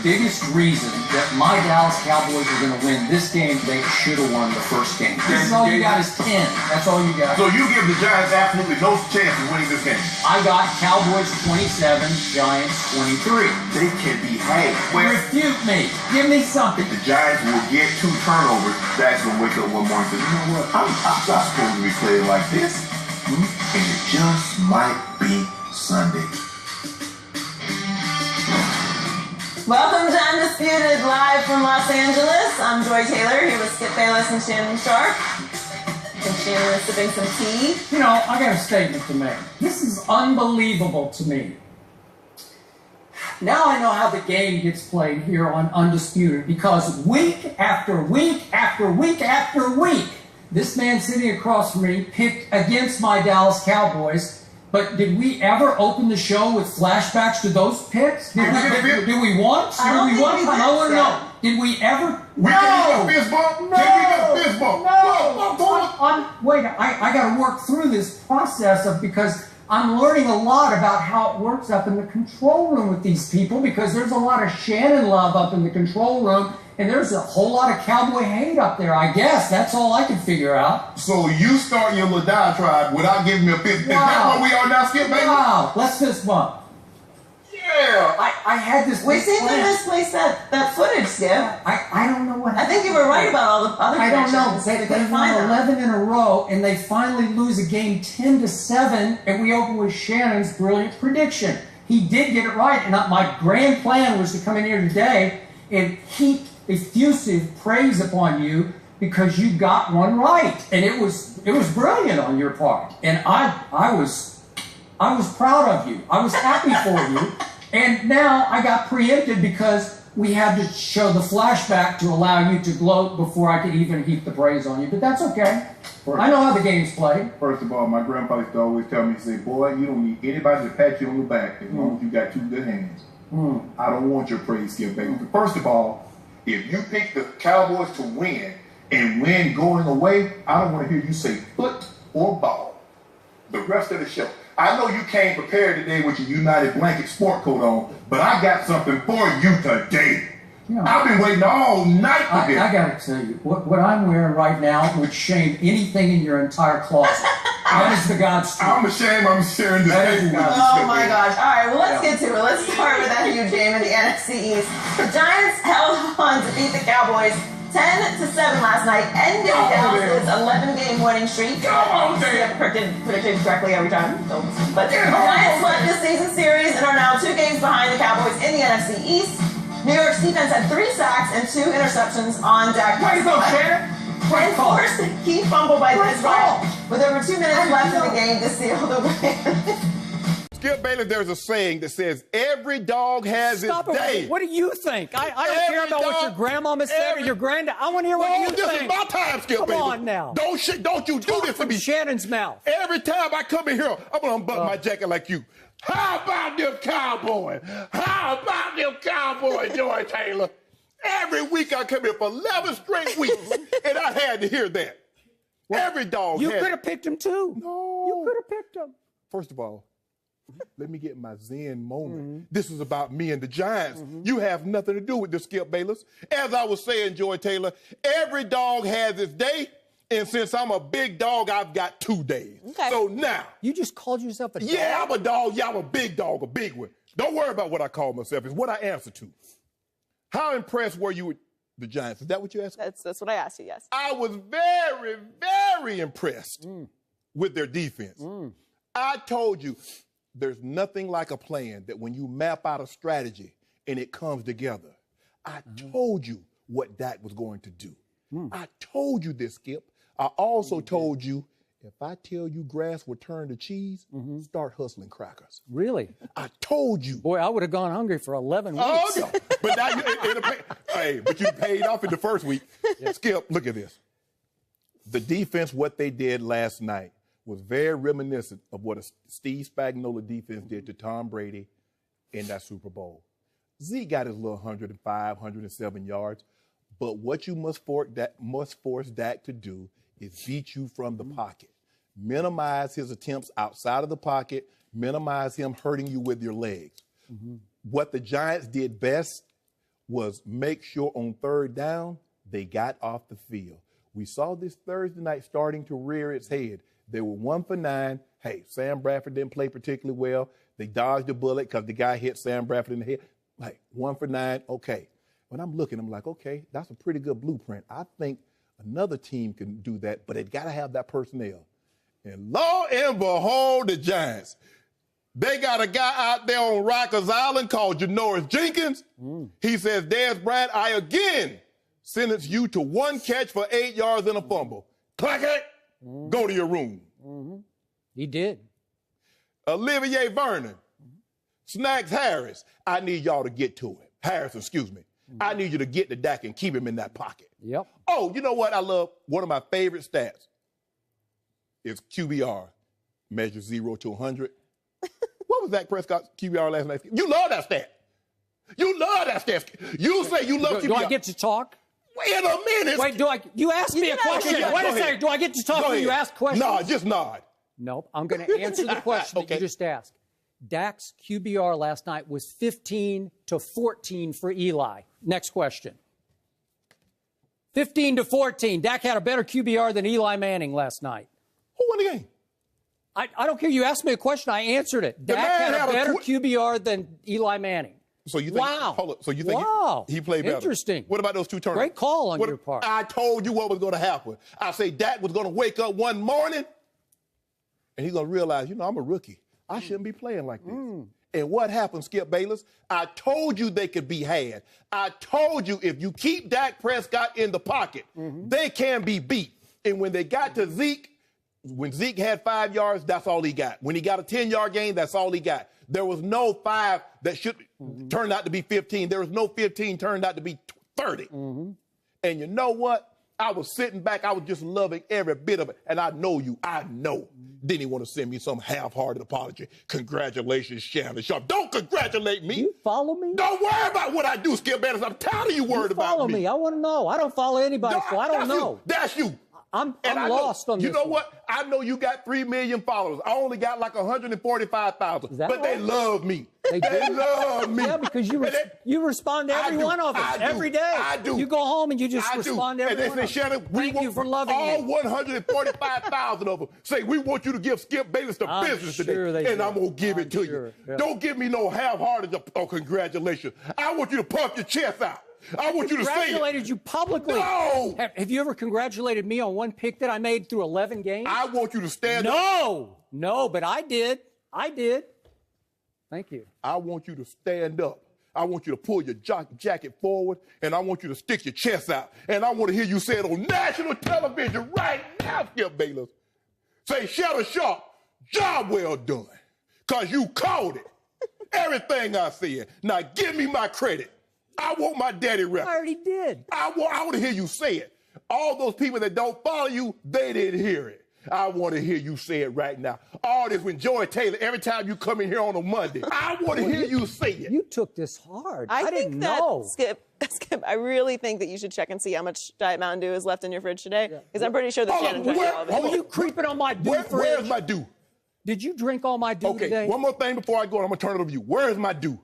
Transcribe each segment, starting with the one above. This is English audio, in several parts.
biggest reason that my Dallas Cowboys are going to win this game. They should have won the first game. This is all you got is 10. That's all you got. So you give the Giants absolutely no chance of winning this game? I got Cowboys 27, Giants 23. They can be had. Well, refute me. Give me something. If the Giants will get 2 turnovers, that's going to wake up one morning and say, you know what, I'm not supposed to be playing like this. And it just might be Sunday. Welcome to Undisputed, live from Los Angeles. I'm Joy Taylor, here with Skip Bayless and Shannon Sharp. And Shannon is sipping some tea. You know, I got a statement to make. This is unbelievable to me. Now I know how the game gets played here on Undisputed, because week after week after week after week, this man sitting across from me picked against my Dallas Cowboys. But did we ever open the show with flashbacks to those picks? Did we once? I don't think we did. I don't know. Did we ever? We can get a fist bump. No. Can we get a fist bump? Wait, I got to work through this process because I'm learning a lot about how it works up in the control room with these people, because there's a lot of Shannon love up in the control room, and there's a whole lot of Cowboy hate up there, I guess. That's all I can figure out. So you start your little diatribe without giving me a fist bump. Is that what we are now, Skip, baby? Wow, let's fist bump. Yeah. I had this. We seem to misplace that footage, Skip. I don't know what I think you were right about all the other I don't know. predictions. They won 11 in a row, and they finally lose a game 10-7, and we open with Shannon's brilliant prediction. He did get it right, and my grand plan was to come in here today and heap effusive praise upon you because you got one right, and it was brilliant on your part, and I was proud of you. I was happy for you, and now I got preempted because we had to show the flashback to allow you to gloat before I could even heap the praise on you, but that's okay. I know how the game's played. First of all, my grandpa used to always tell me, he said, boy, you don't need anybody to pat you on the back as long as you got 2 good hands. I don't want your praise, Skip, baby. First of all, if you pick the Cowboys to win and win going away, I don't want to hear you say foot or ball the rest of the show. I know you came prepared today with your United Blanket sport coat on, but I got something for you today. Yeah. I've been waiting all night for this. I got to tell you, what I'm wearing right now would shame anything in your entire closet. That is the God's truth. I'm ashamed I'm sharing this table with you. Oh my gosh. All right, well, let's get to it. Let's start with that huge game in the NFC East. The Giants held on to beat the Cowboys 10-7 last night, ending Dallas' 11-game winning streak. Predicted correctly every time. But the Giants swept this season series and are now 2 games behind the Cowboys in the NFC East. New York's defense had 3 sacks and 2 interceptions on Dak Prescott, and forced a key fumble by Israel with over 2 minutes left in the game to seal the win. Skip Bayless, there's a saying that says, every dog has its day. What do you think? I don't care about what your grandmama said or your granddad. I want to hear what you think. This is my time, Skip Bayless. Come on now. Don't you do this to me. Shannon's mouth. Every time I come in here, I'm going to unbutton my jacket like you. How about them Cowboys? How about them Cowboys, Joy Taylor? Every week I come here for 11 straight weeks, and I had to hear that. Well, every dog You could have picked him, too. No. You could have picked him. First of all, let me get my Zen moment. This is about me and the Giants. You have nothing to do with this, Skip Bayless. As I was saying, Joy Taylor, every dog has its day, and since I'm a big dog, I've got 2 days. Okay. So now. You just called yourself a dog? Yeah, I'm a dog. Yeah, I'm a big dog, a big one. Don't worry about what I call myself. It's what I answer to. How impressed were you with the Giants? Is that what you asked? That's what I asked you, yes. I was very, very impressed with their defense. I told you, there's nothing like a plan that when you map out a strategy and it comes together. I told you what Dak was going to do. I told you this, Skip. I also told you, if I tell you grass will turn to cheese, start hustling crackers. Really? I told you. Boy, I would have gone hungry for 11 weeks. Oh, no. But now but you paid off in the first week. Yeah. Skip, look at this. The defense, what they did last night, was very reminiscent of what a Steve Spagnuolo defense did to Tom Brady in that Super Bowl. Zeke got his little 105, 107 yards, but what you must force Dak to do is beat you from the pocket. Minimize his attempts outside of the pocket, minimize him hurting you with your legs. What the Giants did best was make sure on third down they got off the field. We saw this Thursday night starting to rear its head. They were 1 for 9. Hey, Sam Bradford didn't play particularly well. They dodged the bullet because the guy hit Sam Bradford in the head. Like 1 for 9, okay. When I'm looking, I'm like, okay, that's a pretty good blueprint. I think another team can do that, but it got to have that personnel. And lo and behold, the Giants. They got a guy out there on Rikers Island called Janoris Jenkins. He says, Dez Bryant, I again sentence you to 1 catch for 8 yards and a fumble. Clack it. Go to your room. He did. Olivier Vernon, Snacks Harris, I need y'all to get to him. Harris, excuse me. I need you to get to Dak and keep him in that pocket. Yep. Oh, you know what I love? One of my favorite stats is QBR, measure 0 to 100. What was Dak Prescott's QBR last night? You love that stat. You love that stat. You say you love QBR. Do I get to talk? Wait a minute. Wait, you asked me a question. Yeah, Wait a go ahead. second. Do I get to talk when you ask questions? Nod, just nod. Nope. I'm going to answer the question that you just asked. Dak's QBR last night was 15 to 14 for Eli. Next question. 15 to 14. Dak had a better QBR than Eli Manning last night. Who won the game? I don't care. You asked me a question. I answered it. Dak had a better QBR than Eli Manning. So you think? Wow. Hold up. So you think he played better? Interesting. What about those 2 turnovers? Great call on your part. I told you what was going to happen. I say Dak was going to wake up one morning and he's going to realize, you know, I'm a rookie. I shouldn't be playing like this. And what happened, Skip Bayless? I told you they could be had. I told you if you keep Dak Prescott in the pocket, they can be beat. And when they got to Zeke, when Zeke had 5 yards, that's all he got. When he got a 10-yard gain, that's all he got. There was no 5 that should turn out to be 15. There was no 15 turned out to be 30. And you know what? I was sitting back. I was just loving every bit of it. And I know you. I know. Didn't he want to send me some half-hearted apology? Congratulations, Shannon Sharp. Don't congratulate me. You follow me? Don't worry about what I do, Skip Bayless. I'm tired of you worried about me. Follow me. I want to know. I don't follow anybody, so I don't know. That's you. I'm lost on this. You know what? I know you got 3 million followers. I only got like 145,000. But they love me. They love me. Yeah, because you respond to every one of us every day. I do. You go home and you just respond to every one of us. And they say, Shannon, Thank you for loving all me. 145,000 of them say, we want you to give Skip Bayless the business today. And I'm going to give it to you. Yeah. Don't give me no half-hearted congratulations. I want you to pump your chest out. I want you to say it. Congratulated you publicly. No. Have you ever congratulated me on one pick that I made through 11 games? I want you to stand up. No, but I did. Thank you. I want you to stand up. I want you to pull your jacket forward, and I want you to stick your chest out. And I want to hear you say it on national television right now, Skip Bayless. Say, Shannon Sharp, job well done, because you called it. Everything I said. Now give me my credit. I want my daddy record. I already did. I want to hear you say it. All those people that don't follow you, they didn't hear it. I want to hear you say it right now. All this with Joy Taylor, every time you come in here on a Monday, I want to hear you say it. You took this hard. I didn't think that, know. Skip, I really think that you should check and see how much Diet Mountain Dew is left in your fridge today, because I'm pretty sure that Shannon drank all of it. Were you creeping on my Dew fridge? Where's my Dew? Did you drink all my Dew today? Okay, one more thing before I go, and I'm going to turn it over to you. Where's my Dew?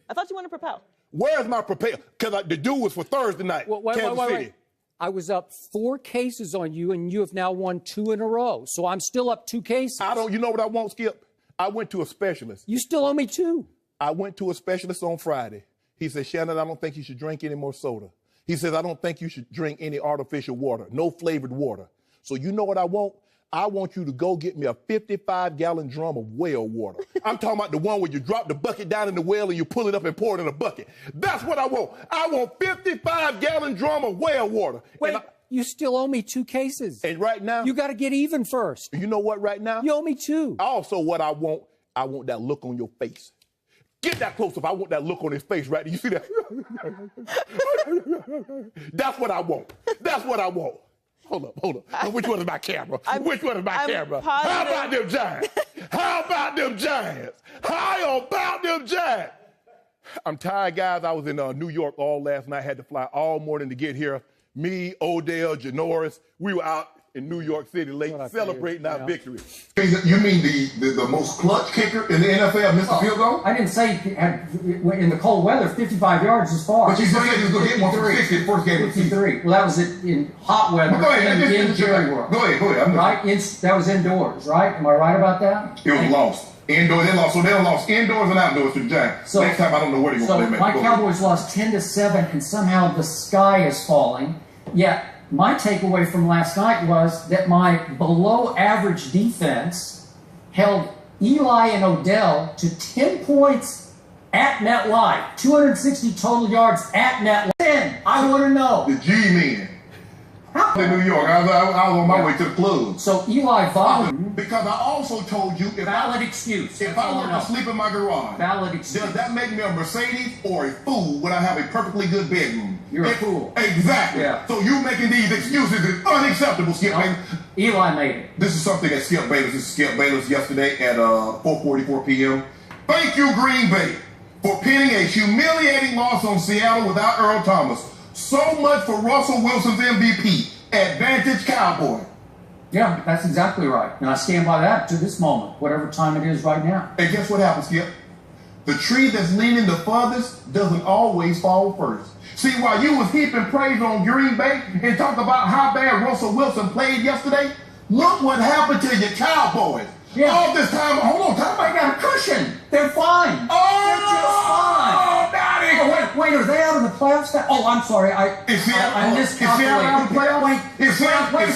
I thought you wanted to propel. Where's my prepare? Because the Dew was for Thursday night, Kansas City. I was up 4 cases on you, and you have now won 2 in a row. So I'm still up 2 cases. You know what I want, Skip? I went to a specialist. You still owe me 2. I went to a specialist on Friday. He said, Shannon, I don't think you should drink any more soda. He says, I don't think you should drink any artificial water, no flavored water. So you know what I want? I want you to go get me a 55-gallon drum of well water. I'm talking about the one where you drop the bucket down in the well and you pull it up and pour it in a bucket. That's what I want. I want 55-gallon drum of well water. Wait, you still owe me 2 cases. And right now, you got to get even first. You know what right now? You owe me 2. Also, what I want that look on your face. Get that close up. I want that look on his face right there. You see that? That's what I want. That's what I want. Hold up. Which one is my camera? Which one is my camera? How about them Giants? How about them Giants? How about them Giants? I'm tired, guys. I was in New York all last night. Had to fly all morning to get here. Me, Odell, Janoris, we were out in New York City late celebrating our victory. You mean the most clutch kicker in the NFL missed a field goal? I didn't say he had, in the cold weather, 55 yards is far. But you said he was going to get one from 60 the first game of the season. 53. Well, that was in hot weather. Go ahead. In Jerry World. Go ahead. Right? That was indoors, right? Am I right about that? It was lost. Indoors, they lost. So they lost indoors and outdoors to the Giants. So, next time, I don't know where they're going to play. So my Cowboys lost 10-7, and somehow the sky is falling. Yet my takeaway from last night was that my below-average defense held Eli and Odell to 10 points at MetLife, 260 total yards at MetLife. 10. I want to know. The G-men. In New York, I was on my way to the club. So Eli volunteered. Because I also told you If I were to sleep in my garage, valid excuse. Does that make me a Mercedes or a fool when I have a perfectly good bedroom? You're a fool. Exactly. Yeah. So you making these excuses is unacceptable, Skip Bayless. Eli made it. This is something that Skip Bayless. This is Skip Bayless yesterday at 4:44 p.m. Thank you, Green Bay, for pinning a humiliating loss on Seattle without Earl Thomas. So much for Russell Wilson's MVP. Advantage Cowboy. Yeah, that's exactly right. And I stand by that to this moment, whatever time it is right now. And guess what happens, Skip? The tree that's leaning the farthest doesn't always fall first. See, while you was heaping praise on Green Bay and talk about how bad Russell Wilson played yesterday, look what happened to your Cowboys. Yeah. All this time, hold on, I got a cushion. They're fine. Oh, they're just fine. Oh, Daddy. Oh, wait, are they out of the playoffs? Oh, I'm sorry. I miscalculated. Is Seattle out of the playoffs? Wait,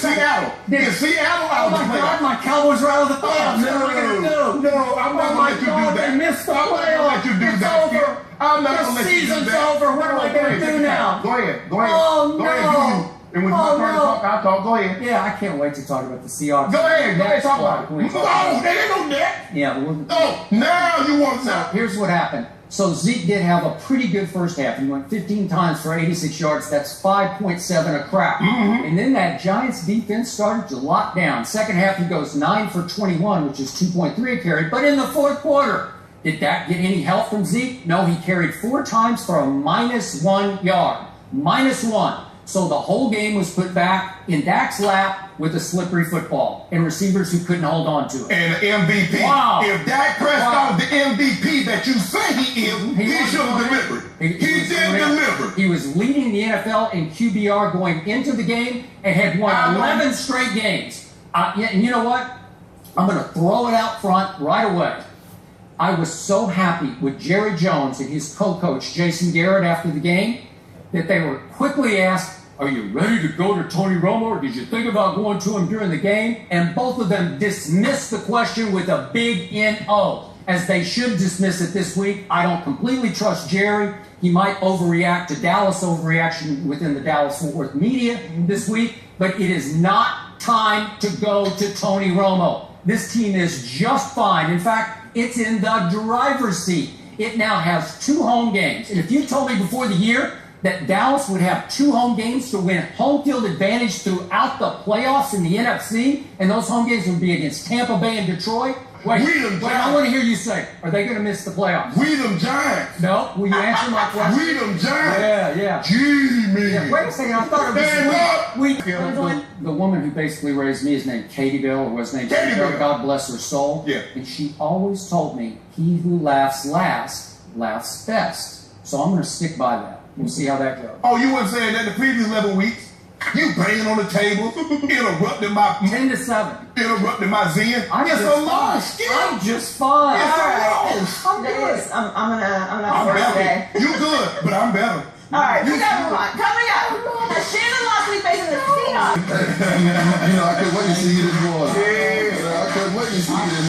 Is Seattle out of the playoffs? Oh my God, my Cowboys are out of the playoffs. What am I going to do? No, I'm not going to let you do that. They missed the playoffs. I'm not going to let you do that. Over. I'm not going to let you do that. The season's over. What am I going to do now? Go ahead. Oh, Go ahead, do you. And when my turn to talk, I'll talk. Go ahead. Yeah, I can't wait to talk about the Seahawks. Go ahead, talk about it. No, they ain't no net. Yeah. Oh, now you want to know. Here's what happened. So Zeke did have a pretty good first half. He went 15 times for 86 yards. That's 5.7 a crowd. Mm-hmm. And then that Giants defense started to lock down. Second half, he goes 9 for 21, which is 2.3 a carry. But in the fourth quarter, did that get any help from Zeke? No, he carried 4 times for a -1 yard. -1. So the whole game was put back in Dak's lap with a slippery football and receivers who couldn't hold on to it. And the MVP. Wow. If Dak Prescott is the MVP that you say he is, he should have delivered. He did deliver. He was leading the NFL in QBR going into the game and had won 11 straight games. And you know what? I'm going to throw it out front right away. I was so happy with Jerry Jones and his co-coach Jason Garrett after the game that they were quickly asked, "Are you ready to go to Tony Romo, or did you think about going to him during the game?" And both of them dismissed the question with a big N-O, as they should dismiss it this week. I don't completely trust Jerry. He might overreact to Dallas overreaction within the Dallas-Fort Worth media this week, but it is not time to go to Tony Romo. This team is just fine. In fact, it's in the driver's seat. It now has 2 home games. And if you told me before the year that Dallas would have 2 home games to win home field advantage throughout the playoffs in the NFC, and those home games would be against Tampa Bay and Detroit. Wait, I want to hear you say, are they going to miss the playoffs? We them Giants. No, will you answer my question? We them Giants. Yeah. Gee, man. Yeah, wait a second, I thought it was the woman who basically raised me is named Katie Bill, or was named Katie Bill. God bless her soul. Yeah. And she always told me, he who laughs last, laughs best. So I'm going to stick by that. We'll see how that goes. Oh, you weren't saying that the previous 11 weeks? You banging on the table, interrupting my 10-7. Interrupting my zen. I'm just fine. It's a loss. I'm gonna work today. You good, but I'm better. All right, we got to move on. Coming up, the Shannon last week facing the Seahawks. I couldn't wait to see you this morning. I couldn't wait to see you this morning.